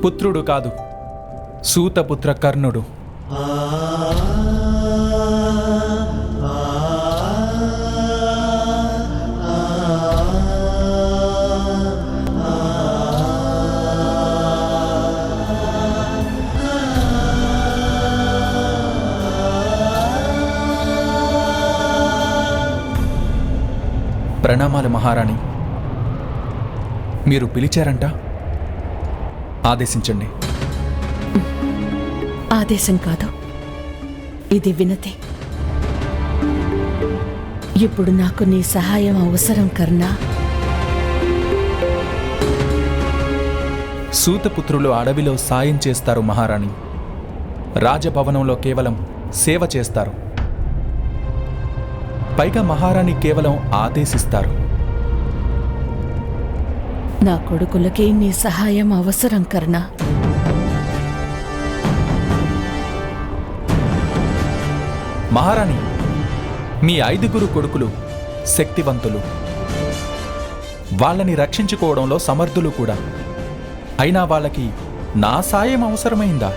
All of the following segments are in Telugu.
పుత్రుడు కాదు, సూతపుత్ర కర్ణుడు. ప్రణామాలు మహారాణి. మీరు పిలిచారంట, ఆదేశించండి. ఆదేశం కాదు, ఇది వినతి. ఇప్పుడు నాకు నీ సహాయం అవసరం కర్ణ. సూతపుత్రులు అడవిలో సాయం చేస్తారు మహారాణి. రాజభవనంలో కేవలం సేవ చేస్తారు. పైగా మహారాణి కేవలం ఆదేశిస్తారు. నా కొడుకులకి నీ సహాయం అవసరం కర్ణ. మహారాణి, మీ 5 కొడుకులు శక్తివంతులు, వాళ్ళని రక్షించుకోవడంలో సమర్థులు కూడా. అయినా వాళ్ళకి నా సాయం అవసరమైందా?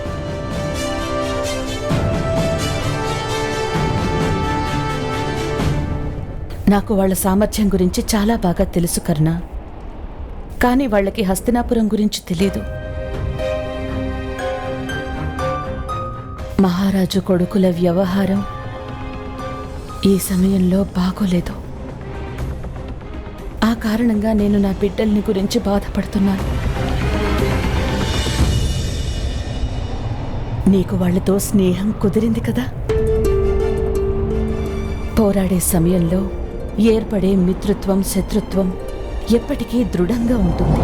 నాకు వాళ్ళ సామర్థ్యం గురించి చాలా బాగా తెలుసు కర్ణ. కానీ వాళ్ళకి హస్తినాపురం గురించి తెలీదు. మహారాజు కొడుకుల వ్యవహారం ఈ సమయంలో బాగోలేదు. ఆ కారణంగా నేను నా బిడ్డల్ని గురించి బాధపడుతున్నాను. నీకు వాళ్ళతో స్నేహం కుదిరింది కదా? పోరాడే సమయంలో ఏర్పడే మిత్రత్వం, శత్రుత్వం ఎప్పటికీ దృఢంగా ఉంటుంది.